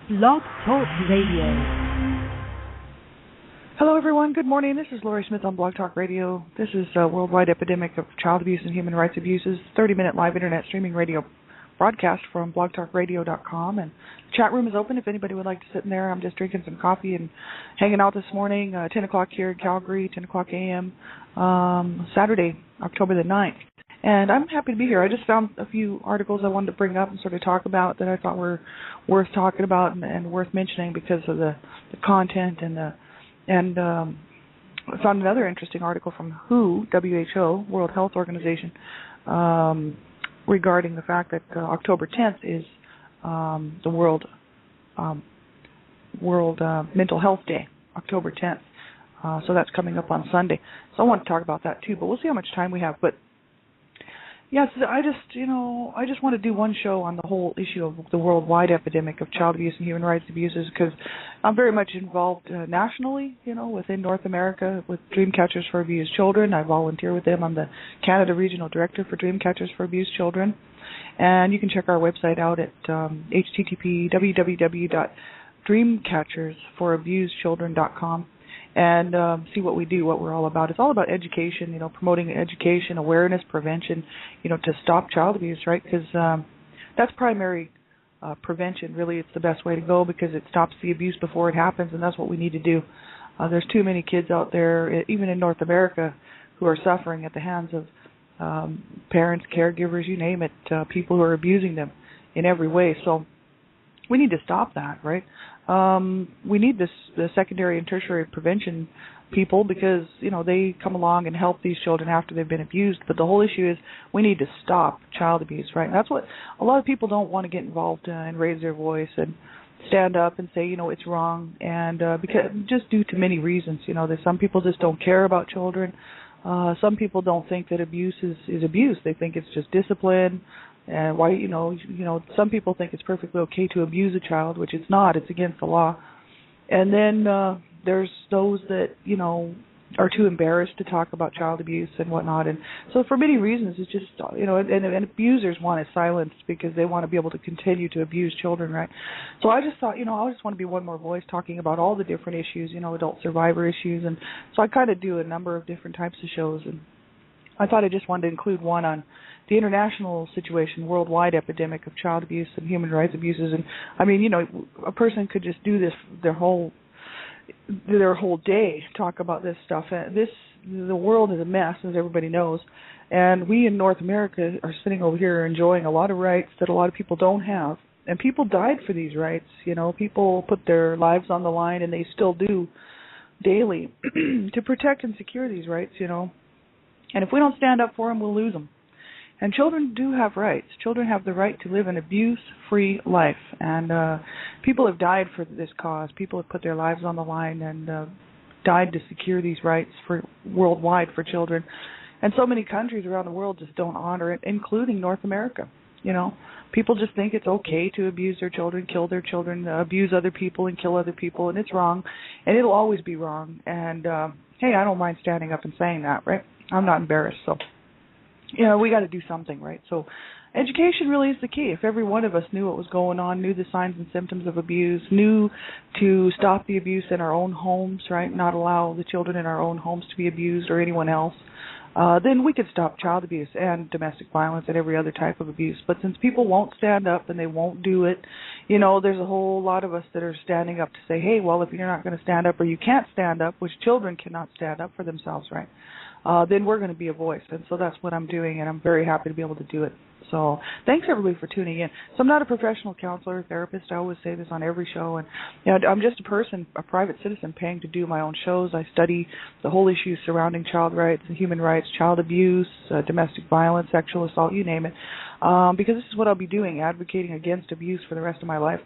Blog Talk Radio. Hello, everyone. Good morning. This is Lori Smith on Blog Talk Radio. This is a worldwide epidemic of child abuse and human rights abuses, 30-minute live internet streaming radio broadcast from blogtalkradio.com. And the chat room is open if anybody would like to sit in there. I'm just drinking some coffee and hanging out this morning, 10 o'clock here in Calgary, 10 o'clock a.m., Saturday, October the 9th. And I'm happy to be here. I just found a few articles I wanted to bring up and sort of talk about that I thought were worth talking about and worth mentioning because of the content and I found another interesting article from WHO, World Health Organization, regarding the fact that October 10th is the World Mental Health Day, October 10th. So that's coming up on Sunday. So I want to talk about that too, but we'll see how much time we have. But yes, I just want to do one show on the whole issue of the worldwide epidemic of child abuse and human rights abuses because I'm very much involved nationally, within North America with Dreamcatchers for Abused Children. I volunteer with them. I'm the Canada Regional Director for Dreamcatchers for Abused Children. And you can check our website out at http://www.dreamcatchersforabusedchildren.com. and see what we do, what we're all about. It's all about education, promoting education, awareness, prevention, to stop child abuse, right? Because that's primary prevention. Really, it's the best way to go because it stops the abuse before it happens, and that's what we need to do. There's too many kids out there, even in North America, who are suffering at the hands of parents, caregivers, you name it, people who are abusing them in every way. So we need to stop that, right? We need the secondary and tertiary prevention people because, they come along and help these children after they've been abused. But the whole issue is we need to stop child abuse, right? And that's what a lot of people don't want to get involved and raise their voice and stand up and say, it's wrong. And because just due to many reasons, that some people just don't care about children. Some people don't think that abuse is abuse. They think it's just discipline. And why, some people think it's perfectly okay to abuse a child, which it's not. It's against the law. And then there's those that, are too embarrassed to talk about child abuse and whatnot. And so for many reasons, it's just, and abusers want it silenced because they want to be able to continue to abuse children, right? So I just thought, I just want to be one more voice talking about all the different issues, adult survivor issues. And so I kind of do a number of different types of shows. And I thought I just wanted to include one on the international situation, worldwide epidemic of child abuse and human rights abuses. And I mean, a person could just do this their whole day, talk about this stuff. The world is a mess, as everybody knows. And we in North America are sitting over here enjoying a lot of rights that a lot of people don't have. And people died for these rights. People put their lives on the line, and they still do daily to protect and secure these rights, And if we don't stand up for them, we'll lose them. And children do have rights. Children have the right to live an abuse-free life. And people have died for this cause. People have put their lives on the line and died to secure these rights for worldwide for children. And so many countries around the world just don't honor it, including North America. People just think it's okay to abuse their children, kill their children, abuse other people and kill other people, and it's wrong. And it'll always be wrong. And, hey, I don't mind standing up and saying that, right? I'm not embarrassed, so we got to do something, right? So education really is the key. If every one of us knew what was going on, knew the signs and symptoms of abuse, knew to stop the abuse in our own homes, right, not allow the children in our own homes to be abused or anyone else, then we could stop child abuse and domestic violence and every other type of abuse. But since people won't stand up and they won't do it, there's a whole lot of us that are standing up to say, hey, well, if you're not going to stand up or you can't stand up, which children cannot stand up for themselves, right, then we're going to be a voice. And so that's what I'm doing, and I'm very happy to be able to do it. So thanks, everybody, for tuning in. So I'm not a professional counselor or therapist. I always say this on every show. And I'm just a person, a private citizen, paying to do my own shows. I study the whole issues surrounding child rights and human rights, child abuse, domestic violence, sexual assault, you name it, because this is what I'll be doing, advocating against abuse for the rest of my life.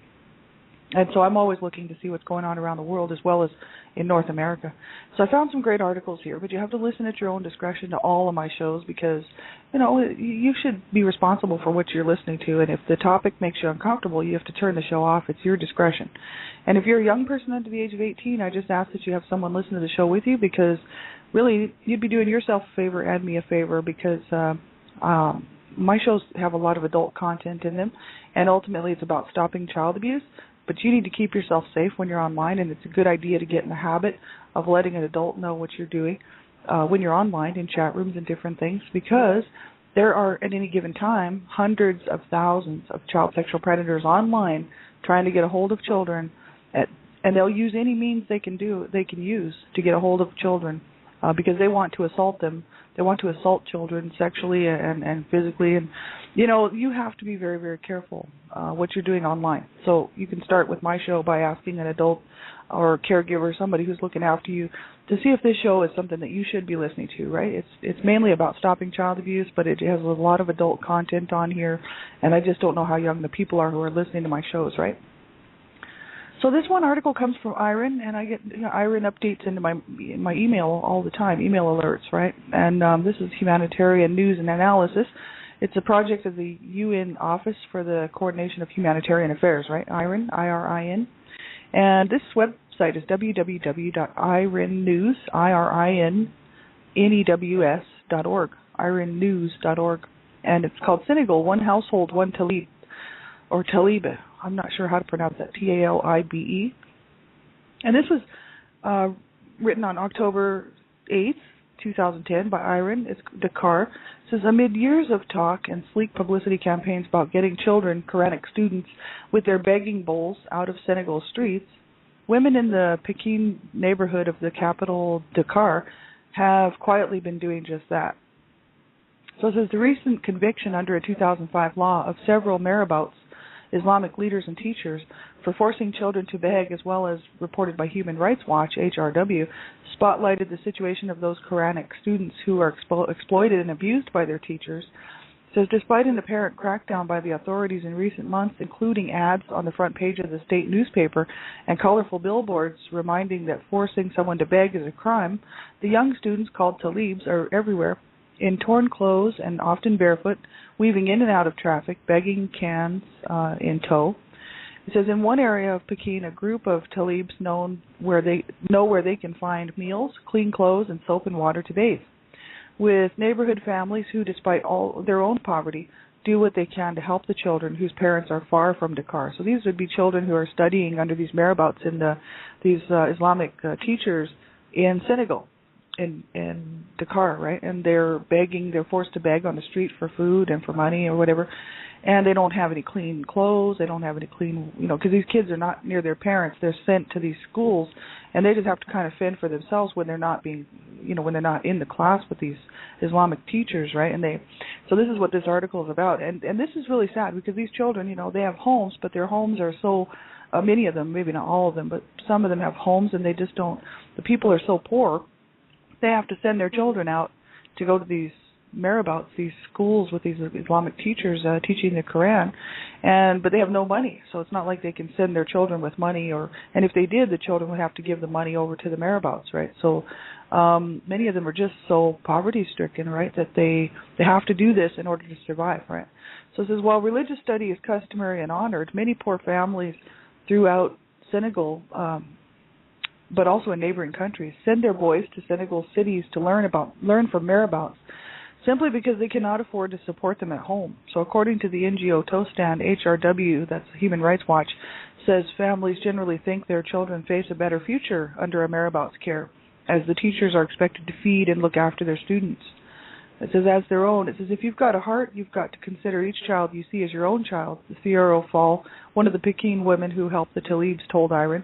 And so I'm always looking to see what's going on around the world as well as in North America. So I found some great articles here, but you have to listen at your own discretion to all of my shows because, you should be responsible for what you're listening to. And if the topic makes you uncomfortable, you have to turn the show off. It's your discretion. And if you're a young person under the age of 18, I just ask that you have someone listen to the show with you because really you'd be doing yourself a favor and me a favor because my shows have a lot of adult content in them, and ultimately it's about stopping child abuse. But you need to keep yourself safe when you're online, and it's a good idea to get in the habit of letting an adult know what you're doing when you're online in chat rooms and different things, because there are at any given time hundreds of thousands of child sexual predators online trying to get a hold of children, and they'll use any means they can use to get a hold of children because they want to assault them. They want to assault children sexually and physically, and you have to be very, very careful what you're doing online. So you can start with my show by asking an adult or a caregiver, somebody who's looking after you, to see if this show is something that you should be listening to, right? It's mainly about stopping child abuse, but it has a lot of adult content on here, and I just don't know how young the people are who are listening to my shows, right? So this one article comes from IREN, and I get IREN updates into my email all the time, email alerts, right? And this is Humanitarian News and Analysis. It's a project of the UN Office for the Coordination of Humanitarian Affairs, right? IREN, I-R-I-N. And this website is www.irennews.org, irennews.org. And it's called Senegal, One Household, One Talib, or Talibe. I'm not sure how to pronounce that, T-A-L-I-B-E. And this was written on October 8th, 2010 by IREN. It's Dakar. It says, amid years of talk and sleek publicity campaigns about getting children, Quranic students, with their begging bowls out of Senegal's streets, women in the Pekin neighborhood of the capital, Dakar, have quietly been doing just that. So it says, the recent conviction under a 2005 law of several marabouts, Islamic leaders and teachers, for forcing children to beg, as well as reported by Human Rights Watch, HRW, spotlighted the situation of those Quranic students who are exploited and abused by their teachers. It says, despite an apparent crackdown by the authorities in recent months, including ads on the front page of the state newspaper and colorful billboards reminding that forcing someone to beg is a crime, the young students, called talibs, are everywhere, in torn clothes and often barefoot, weaving in and out of traffic, begging cans in tow. It says, in one area of Pekin, a group of talibs know where they can find meals, clean clothes, and soap and water to bathe, with neighborhood families who, despite all their own poverty, do what they can to help the children whose parents are far from Dakar. So these would be children who are studying under these marabouts in these Islamic teachers in Senegal. In Dakar, right? And they're forced to beg on the street for food and for money or whatever, and they don't have any clean clothes, they don't have any clean, because these kids are not near their parents, they're sent to these schools, and they just have to kind of fend for themselves when they're not being, when they're not in the class with these Islamic teachers, right? And so this is what this article is about, and this is really sad, because these children, they have homes, but their homes are so, many of them, maybe not all of them, but some of them have homes, and they just don't, the people are so poor, they have to send their children out to go to these marabouts, these schools with these Islamic teachers teaching the Quran, but they have no money, so it's not like they can send their children with money, and if they did, the children would have to give the money over to the marabouts, right? So many of them are just so poverty-stricken, right, that they have to do this in order to survive, right? So it says, while religious study is customary and honored, many poor families throughout Senegal, but also in neighboring countries, send their boys to Senegal cities to learn from marabouts, simply because they cannot afford to support them at home. So according to the NGO Tostand, HRW, that's Human Rights Watch, says families generally think their children face a better future under a marabout's care, as the teachers are expected to feed and look after their students. It says, as their own. It says, if you've got a heart, you've got to consider each child you see as your own child. Theoro Fall, one of the Pekin women who helped the Talibs, told IREN.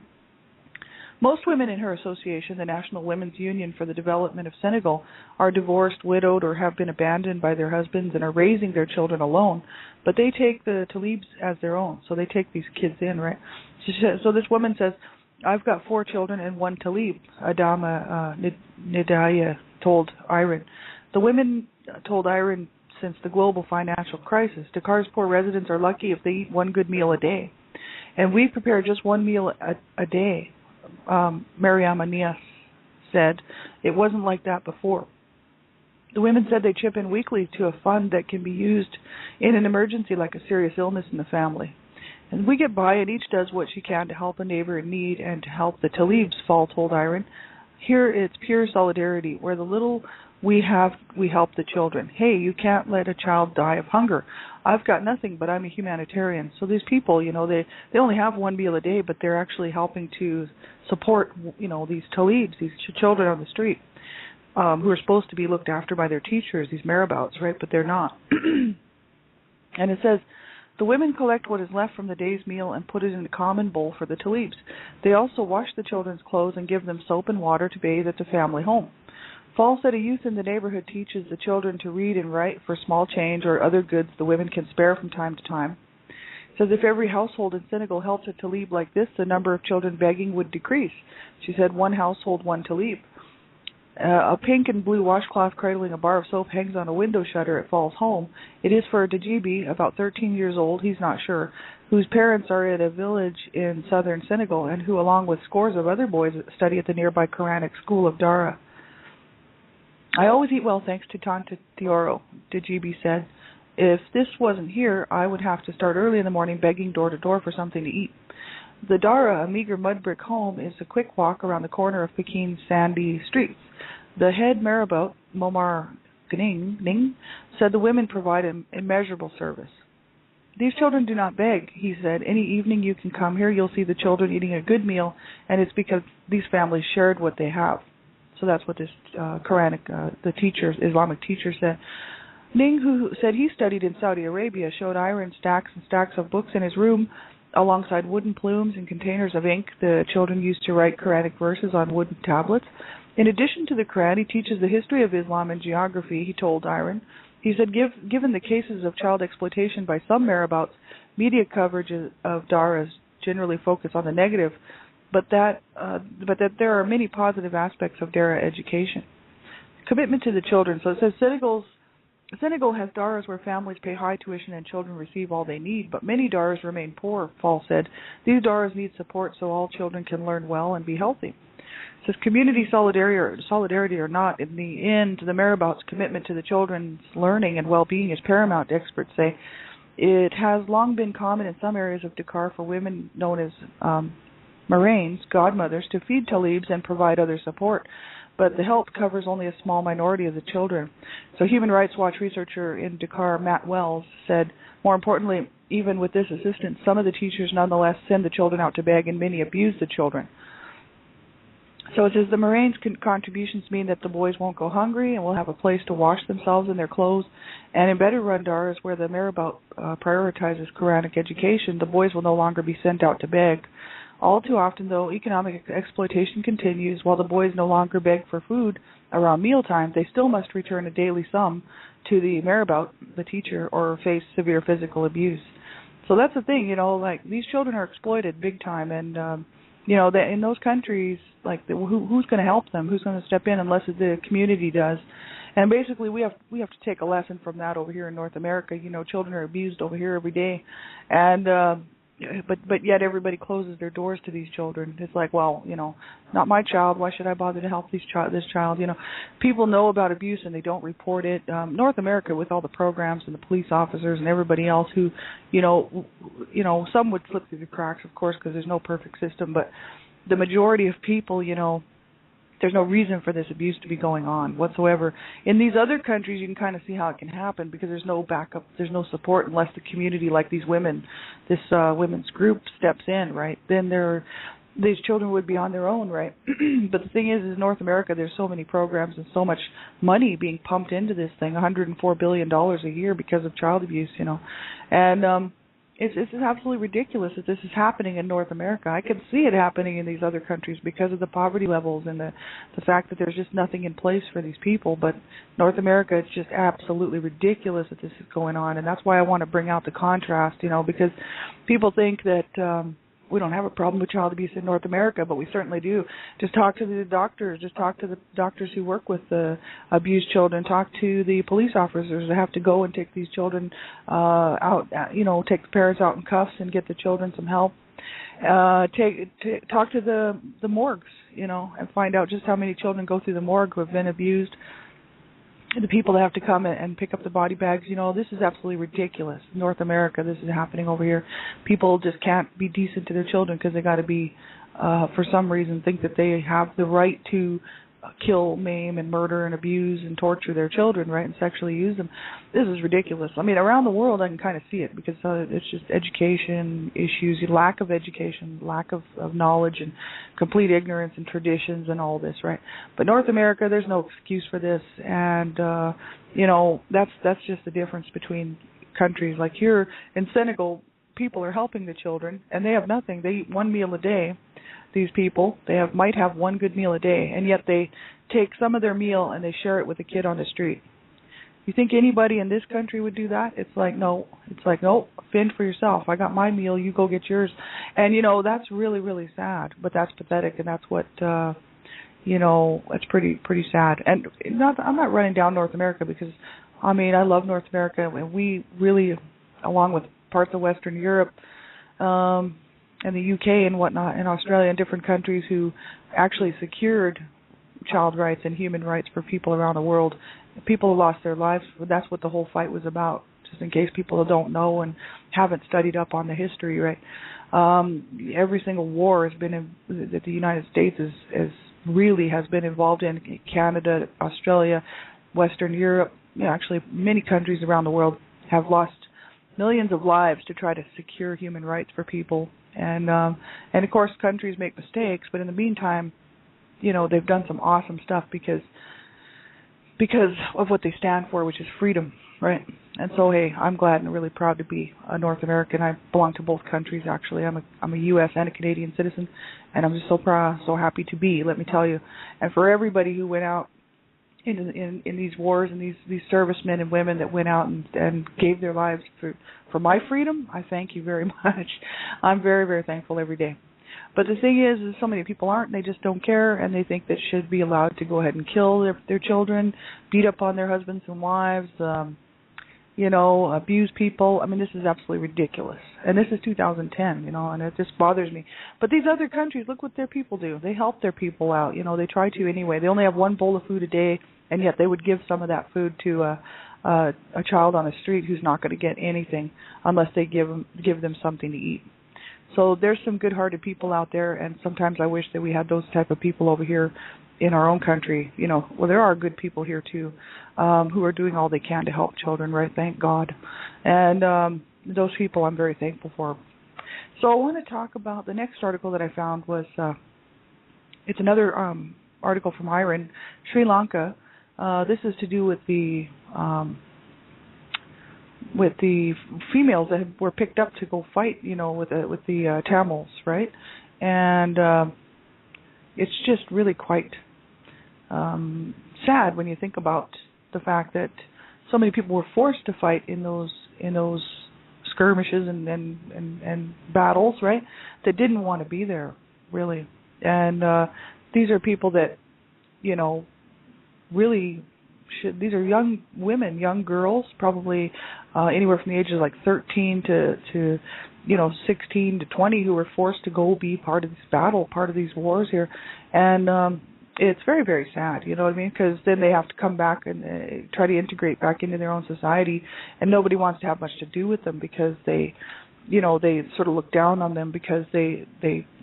Most women in her association, the National Women's Union for the Development of Senegal, are divorced, widowed, or have been abandoned by their husbands and are raising their children alone. But they take the Talibs as their own, so they take these kids in, right? So this woman says, I've got 4 children and 1 Talib, Adama Nidaya told IREN. The women told IREN, since the global financial crisis, Dakar's poor residents are lucky if they eat 1 good meal a day. And we prepare just 1 meal a day. Mariam Anias said it wasn't like that before. The women said they chip in weekly to a fund that can be used in an emergency like a serious illness in the family. And we get by, and each does what she can to help a neighbor in need and to help the Talibs, Fall told IREN. Here it's pure solidarity, where the little we have, we help the children. Hey, you can't let a child die of hunger. I've got nothing, but I'm a humanitarian. So these people, they only have one meal a day, but they're actually helping to support, these talibs, these children on the street, who are supposed to be looked after by their teachers, these marabouts, right? But they're not. And it says, the women collect what is left from the day's meal and put it in a common bowl for the talibs. They also wash the children's clothes and give them soap and water to bathe at the family home. Fall said a youth in the neighborhood teaches the children to read and write for small change or other goods the women can spare from time to time. It says if every household in Senegal helped a talib like this, the number of children begging would decrease. She said one household, one talib. A pink and blue washcloth cradling a bar of soap hangs on a window shutter at Fall's home. It is for a Dajibi, about 13 years old, he's not sure, whose parents are at a village in southern Senegal and who, along with scores of other boys, study at the nearby Quranic school of Dara. I always eat well thanks to Tante Tioro, Dajibi said. If this wasn't here, I would have to start early in the morning begging door to door for something to eat. The Dara, a meager mud brick home, is a quick walk around the corner of Pekin's sandy streets. The head marabout, Momar Ning, said the women provide an immeasurable service. These children do not beg, he said. Any evening you can come here, you'll see the children eating a good meal, and it's because these families shared what they have. So that's what this Islamic teacher said. Ning, who said he studied in Saudi Arabia, showed iron stacks and stacks of books in his room, alongside wooden plumes and containers of ink the children used to write Quranic verses on wooden tablets. In addition to the Quran, he teaches the history of Islam and geography, he told Iron. He said, given the cases of child exploitation by some marabouts, media coverage of Daras generally focus on the negative, but that there are many positive aspects of Dara education. Commitment to the children. So it says Senegal has Daras where families pay high tuition and children receive all they need, but many Daras remain poor, Fall said. These Daras need support so all children can learn well and be healthy. It says community solidarity or not, in the end, the marabouts' commitment to the children's learning and well-being is paramount, experts say. It has long been common in some areas of Dakar for women known as Marraines, godmothers, to feed talibs and provide other support, but the help covers only a small minority of the children. So Human Rights Watch researcher in Dakar, Matt Wells, said, more importantly, even with this assistance, some of the teachers nonetheless send the children out to beg and many abuse the children. So it says the Marraines' contributions mean that the boys won't go hungry and will have a place to wash themselves and their clothes. And in better run Daras, where the marabout prioritizes Quranic education, the boys will no longer be sent out to beg. All too often, though, economic exploitation continues. While the boys no longer beg for food around mealtime, they still must return a daily sum to the marabout, the teacher, or face severe physical abuse. So that's the thing, these children are exploited big time, and that in those countries, who's going to help them? Who's going to step in unless the community does? And basically, we have to take a lesson from that over here in North America. Children are abused over here every day, and but yet everybody closes their doors to these children. It's like, well, not my child. Why should I bother to help this child? People know about abuse and they don't report it. North America, with all the programs and the police officers and everybody else who, some would slip through the cracks, of course, because there's no perfect system. But the majority of people, there's no reason for this abuse to be going on whatsoever. In these other countries, you can kind of see how it can happen because there's no backup, there's no support unless the community, like these women, this women's group steps in, right? Then these children would be on their own, right? But the thing is in North America, there's so many programs and so much money being pumped into this thing, $104 billion a year because of child abuse, and it's absolutely ridiculous that this is happening in North America. I can see it happening in these other countries because of the poverty levels and the fact that there's just nothing in place for these people. But North America, it's just absolutely ridiculous that this is going on. And that's why I want to bring out the contrast, because people think that we don't have a problem with child abuse in North America, but we certainly do. Just talk to the doctors. Just talk to the doctors who work with the abused children. Talk to the police officers that have to go and take these children out, take the parents out in cuffs and get the children some help. Talk to the morgues, and find out just how many children go through the morgue who have been abused. The people that have to come and pick up the body bags, this is absolutely ridiculous. North America, this is happening over here. People just can't be decent to their children because they got to be, for some reason, think that they have the right to kill, maim, and murder and abuse and torture their children, right, and sexually use them. This is ridiculous. I mean, around the world I can kind of see it because it's just education issues, lack of education, lack of knowledge, and complete ignorance and traditions and all this, right? But North America, there's no excuse for this, and that's just the difference between countries. Like here in Senegal, people are helping the children, and they have nothing. They eat one meal a day. These people, might have one good meal a day, and yet they take some of their meal and they share it with a kid on the street. You think anybody in this country would do that? It's like, no. It's like, no, fend for yourself. I got my meal, you go get yours. And, that's really, really sad, but that's pathetic, and that's what, it's pretty sad. And I'm not running down North America because, I love North America, and we really, along with parts of Western Europe, and the UK and whatnot, and Australia and different countries who actually secured child rights and human rights for people around the world. People who lost their lives, that's what the whole fight was about, just in case people don't know and haven't studied up on the history, right? Every single war has been that the United States has been involved in. Canada, Australia, Western Europe, actually many countries around the world have lost millions of lives to try to secure human rights for people. And of course, countries make mistakes, but in the meantime, they've done some awesome stuff because of what they stand for, which is freedom, right? And so, hey, I'm glad and really proud to be a North American. I belong to both countries, actually. I'm a U.S. and a Canadian citizen, and I'm just so proud, so happy to be, let me tell you. And for everybody who went out in these wars, and these servicemen and women that went out and gave their lives for my freedom, I thank you very much. I'm very, very thankful every day. But the thing is so many people aren't, and they just don't care, and they think that should be allowed to go ahead and kill their children, beat up on their husbands and wives, abuse people. This is absolutely ridiculous. And this is 2010, and it just bothers me. But these other countries, look what their people do. They help their people out. They try to anyway. They only have one bowl of food a day, and yet they would give some of that food to a child on the street who's not going to get anything unless they give them something to eat. So there's some good-hearted people out there, and sometimes I wish that we had those type of people over here in our own country. Well, there are good people here too, who are doing all they can to help children, right? Thank God. And those people I'm very thankful for. So I want to talk about the next article that I found was, it's another article from IRIN, Sri Lanka. This is to do with the females that were picked up to go fight, with the Tamils, right? And it's just really quite sad when you think about the fact that so many people were forced to fight in those skirmishes and battles, right? That didn't want to be there, really. And these are people that, really should. These are young women, young girls, probably anywhere from the ages of like 13 to 16 to 20, who were forced to go be part of this battle, part of these wars here. And it's very, very sad, you know what I mean? Because then they have to come back and try to integrate back into their own society, and nobody wants to have much to do with them because they sort of look down on them because they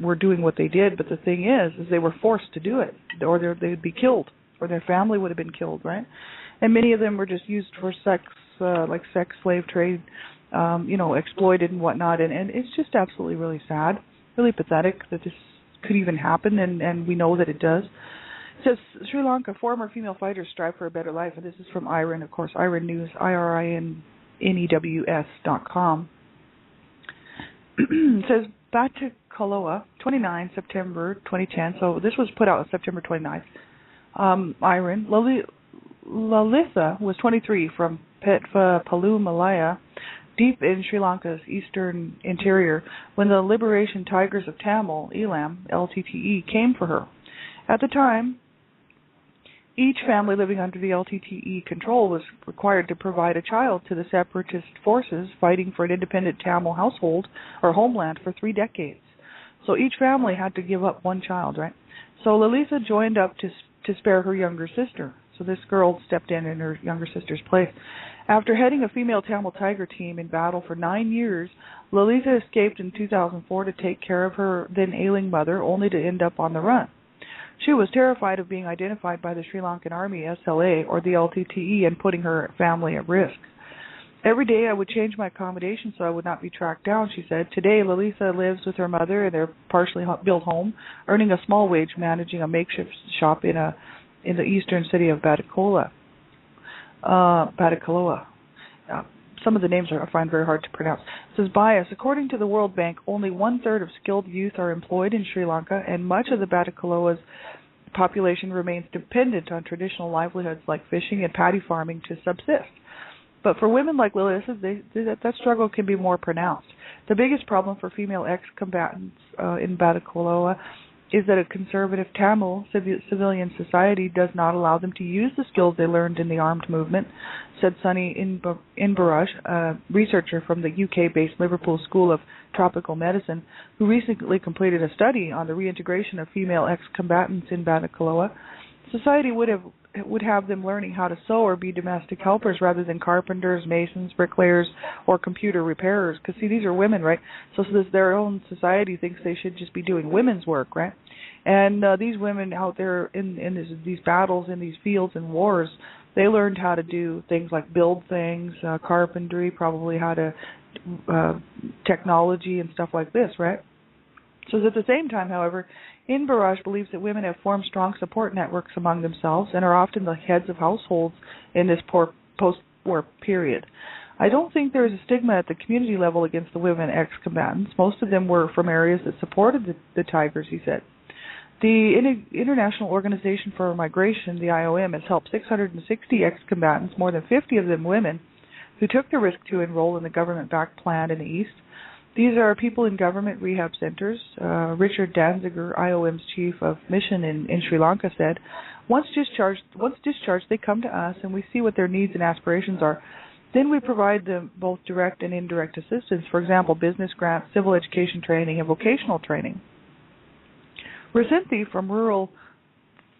were doing what they did. But the thing is they were forced to do it, or they'd be killed, or their family would have been killed, right? And many of them were just used for sex, like sex slave trade, exploited and whatnot. And it's just absolutely really sad, really pathetic that this could even happen, and we know that it does. It says, Sri Lanka, former female fighters strive for a better life. And this is from IRIN, of course, IRIN News, IRINNEWS.com. It says, Batikaloa, 29 September 2010. So this was put out September 29th. IRIN. Lalitha was 23 from Petva Palu, Malaya, deep in Sri Lanka's eastern interior, when the Liberation Tigers of Tamil, ELAM, LTTE, came for her. At the time, each family living under the LTTE control was required to provide a child to the separatist forces fighting for an independent Tamil household or homeland for 3 decades. So each family had to give up one child, right? So Lalitha joined up to spare her younger sister. So this girl stepped in her younger sister's place. After heading a female Tamil Tiger team in battle for 9 years, Lalitha escaped in 2004 to take care of her then ailing mother, only to end up on the run. She was terrified of being identified by the Sri Lankan Army, SLA, or the LTTE and putting her family at risk. Every day I would change my accommodation so I would not be tracked down, she said. Today, Lalisa lives with her mother in their partially built home, earning a small wage managing a makeshift shop in the eastern city of Batticaloa. Some of the names I find very hard to pronounce. It says bias. According to the World Bank, only 1/3 of skilled youth are employed in Sri Lanka, and much of the Batticaloa's population remains dependent on traditional livelihoods like fishing and paddy farming to subsist. But for women like Lilith, that struggle can be more pronounced. The biggest problem for female ex-combatants in Batticaloa is that a conservative Tamil civilian society does not allow them to use the skills they learned in the armed movement, said Sunny Inbaraj, a researcher from the UK-based Liverpool School of Tropical Medicine, who recently completed a study on the reintegration of female ex-combatants in Batticaloa. Society would have them learning how to sew or be domestic helpers rather than carpenters, masons, bricklayers, or computer repairers. Because, see, these are women, right? So their own society thinks they should just be doing women's work, right? And these women out there in these battles, in these fields and wars, they learned how to do things like build things, carpentry, probably how to technology and stuff like this, right? So at the same time, however, Inbaraj believes that women have formed strong support networks among themselves and are often the heads of households in this post-war period. I don't think there is a stigma at the community level against the women ex-combatants. Most of them were from areas that supported the Tigers, he said. The International Organization for Migration, the IOM, has helped 660 ex-combatants, more than 50 of them women, who took the risk to enroll in the government-backed plan in the East. These are people in government rehab centers. Richard Danziger, IOM's chief of mission in Sri Lanka, said, once discharged, they come to us and we see what their needs and aspirations are. Then we provide them both direct and indirect assistance, for example, business grants, civil education training, and vocational training. Racinthi from rural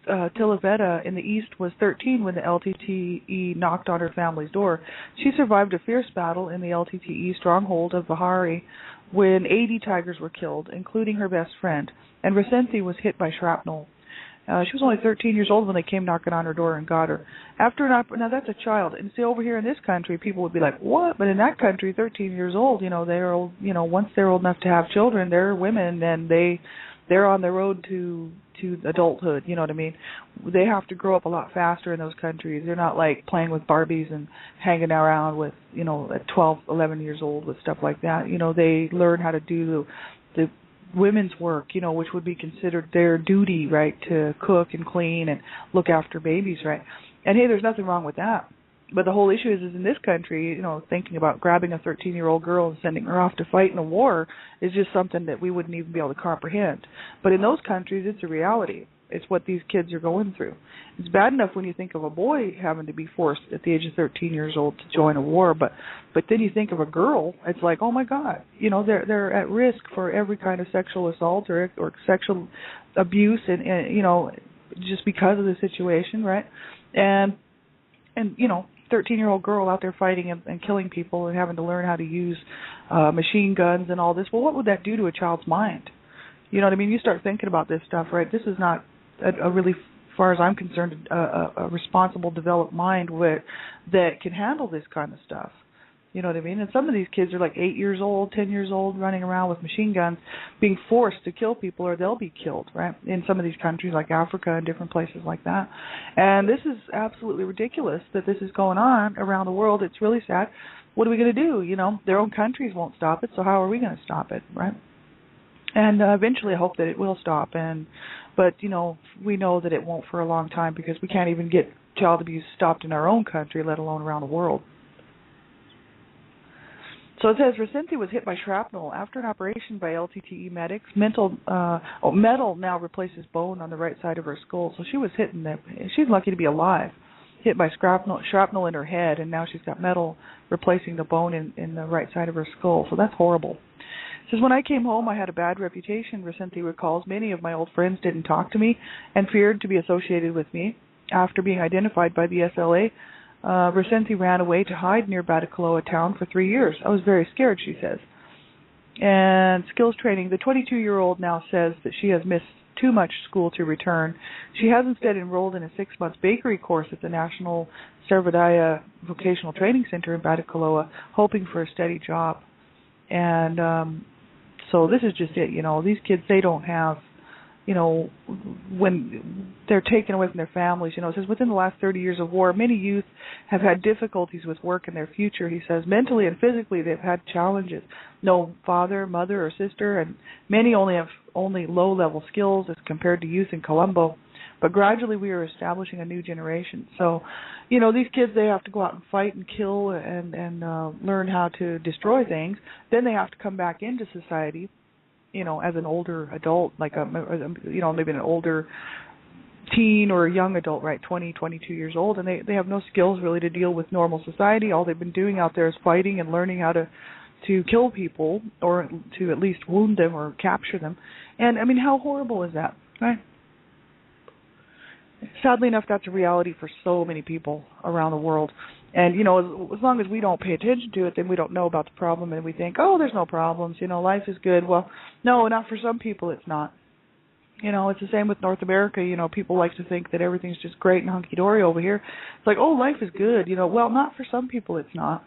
Tilaveta in the east was 13 when the LTTE knocked on her family's door. She survived a fierce battle in the LTTE stronghold of Bahari when 80 tigers were killed, including her best friend, and Racinthi was hit by shrapnel. She was only 13 years old when they came knocking on her door and got her. Now that's a child, and see, over here in this country, people would be like, "What?" But in that country, 13 years old, they're old. Once they're old enough to have children, they're women, and they're on the road to adulthood. You know what I mean? They have to grow up a lot faster in those countries. They're not like playing with Barbies and hanging around with at 12, 11 years old with stuff like that. They learn how to do the women's work, which would be considered their duty, right, to cook and clean and look after babies, right? And hey, there's nothing wrong with that. But the whole issue is in this country, thinking about grabbing a 13-year-old girl and sending her off to fight in a war is just something that we wouldn't even be able to comprehend. But in those countries, it's a reality. It's what these kids are going through. It's bad enough when you think of a boy having to be forced at the age of 13 years old to join a war, but then you think of a girl, it's like, oh my God, they're at risk for every kind of sexual assault or sexual abuse, and just because of the situation, right? And 13-year-old girl out there fighting and killing people and having to learn how to use machine guns and all this. Well, what would that do to a child's mind? You know what I mean? You start thinking about this stuff, right? This is not a really, as far as I'm concerned, a responsible, developed mind that can handle this kind of stuff. You know what I mean? And some of these kids are like 8 years old, 10 years old, running around with machine guns, being forced to kill people or they'll be killed, right? In some of these countries like Africa and different places like that. And this is absolutely ridiculous that this is going on around the world. It's really sad. What are we going to do? Their own countries won't stop it, so how are we going to stop it, right? And eventually I hope that it will stop. But we know that it won't for a long time because we can't even get child abuse stopped in our own country, let alone around the world. So it says Racinthi was hit by shrapnel after an operation by LTTE medics. Metal now replaces bone on the right side of her skull. So she was hit she's lucky to be alive. Hit by shrapnel in her head, and now she's got metal replacing the bone in the right side of her skull. So that's horrible. It says, when I came home, I had a bad reputation, Racinthi recalls. Many of my old friends didn't talk to me and feared to be associated with me. After being identified by the SLA, Racinthi ran away to hide near Batticaloa town for 3 years. I was very scared, she says. And skills training. The 22-year-old now says that she has missed too much school to return. She has instead enrolled in a 6-month bakery course at the National Servodaya Vocational Training Center in Batticaloa, hoping for a steady job. And so this is just it, these kids, they don't have, when they're taken away from their families, it says within the last 30 years of war, many youth have had difficulties with work in their future. He says mentally and physically they've had challenges. No father, mother, or sister, and many only have low-level skills as compared to youth in Colombo. But gradually we are establishing a new generation. So, these kids, they have to go out and fight and kill and learn how to destroy things. Then they have to come back into society, as an older adult, like maybe an older teen or a young adult, right, 20, 22 years old, and they have no skills really to deal with normal society. All they've been doing out there is fighting and learning how to kill people, or to at least wound them or capture them. And I mean, how horrible is that, right? Sadly enough, that's a reality for so many people around the world. And, as long as we don't pay attention to it, then we don't know about the problem, and we think, oh, there's no problems, life is good. Well, no, not for some people it's not. It's the same with North America. People like to think that everything's just great and hunky-dory over here. It's like, oh, life is good. Well, not for some people it's not.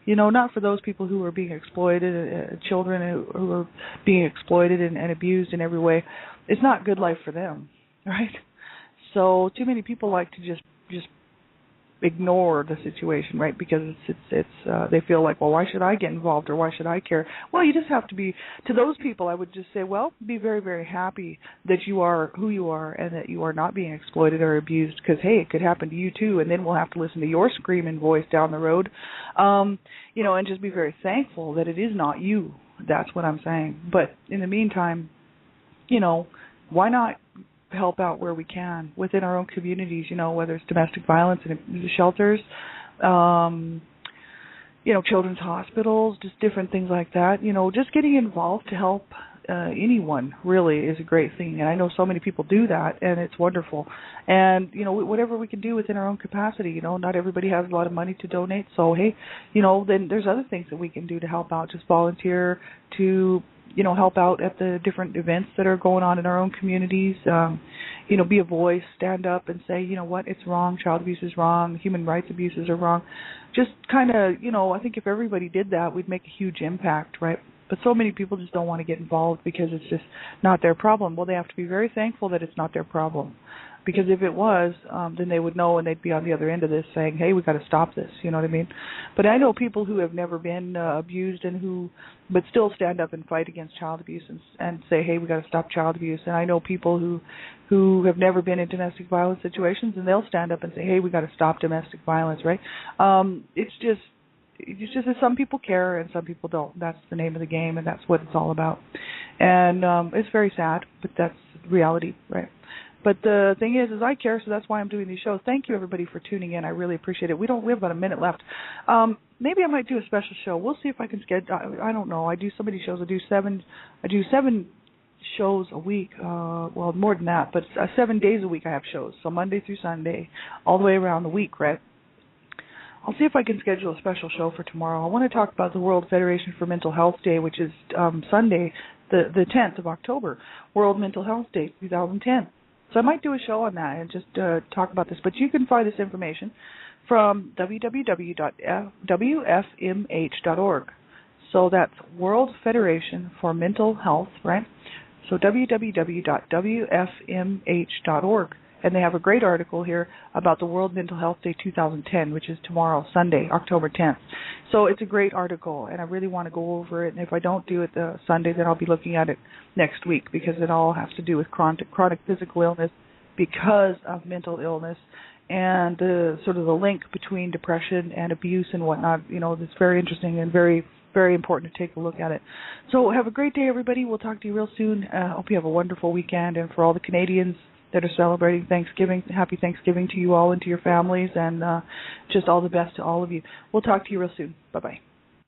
Not for those people who are being exploited, children who are being exploited and abused in every way. It's not good life for them, right? So too many people like to just ignore the situation, right? Because it's they feel like, well, why should I get involved, or why should I care? Well, you just have to be, to those people, I would just say, well, be very, very happy that you are who you are and that you are not being exploited or abused, because, hey, it could happen to you too, and then we'll have to listen to your screaming voice down the road, and just be very thankful that it is not you. That's what I'm saying. But in the meantime, why not help out where we can within our own communities, whether it's domestic violence and shelters, children's hospitals, just different things like that. Just getting involved to help anyone really is a great thing. And I know so many people do that, and it's wonderful. And, whatever we can do within our own capacity, not everybody has a lot of money to donate. So, hey, then there's other things that we can do to help out. Just volunteer to help out at the different events that are going on in our own communities, be a voice, stand up and say, what, it's wrong, child abuse is wrong, human rights abuses are wrong. Just kind of, I think if everybody did that, we'd make a huge impact, right? But so many people just don't want to get involved because it's just not their problem. Well, they have to be very thankful that it's not their problem. Because if it was, then they would know, and they'd be on the other end of this saying, hey, we've got to stop this, you know what I mean? But I know people who have never been abused but still stand up and fight against child abuse and say, hey, we've got to stop child abuse. And I know people who have never been in domestic violence situations, and they'll stand up and say, hey, we've got to stop domestic violence, right? It's just that some people care and some people don't. That's the name of the game, and that's what it's all about. And it's very sad, but that's reality, right? But the thing is I care, so that's why I'm doing these shows. Thank you, everybody, for tuning in. I really appreciate it. We have about a minute left. Maybe I might do a special show. We'll see if I can schedule. I don't know. I do so many shows. I do seven shows a week. Well, more than that, but 7 days a week I have shows. So Monday through Sunday, all the way around the week, right? I'll see if I can schedule a special show for tomorrow. I want to talk about the World Federation for Mental Health Day, which is Sunday, the 10th of October, World Mental Health Day 2010. So I might do a show on that and just talk about this. But you can find this information from www.wfmh.org. So that's World Federation for Mental Health, right? So www.wfmh.org. And they have a great article here about the World Mental Health Day 2010, which is tomorrow, Sunday, October 10th. So it's a great article, and I really want to go over it. And if I don't do it Sunday, then I'll be looking at it next week, because it all has to do with chronic physical illness because of mental illness, and sort of the link between depression and abuse and whatnot. It's very interesting and very, very important to take a look at it. So have a great day, everybody. We'll talk to you real soon. Hope you have a wonderful weekend. And for all the Canadians that are celebrating Thanksgiving, happy Thanksgiving to you all and to your families, and just all the best to all of you. We'll talk to you real soon. Bye-bye.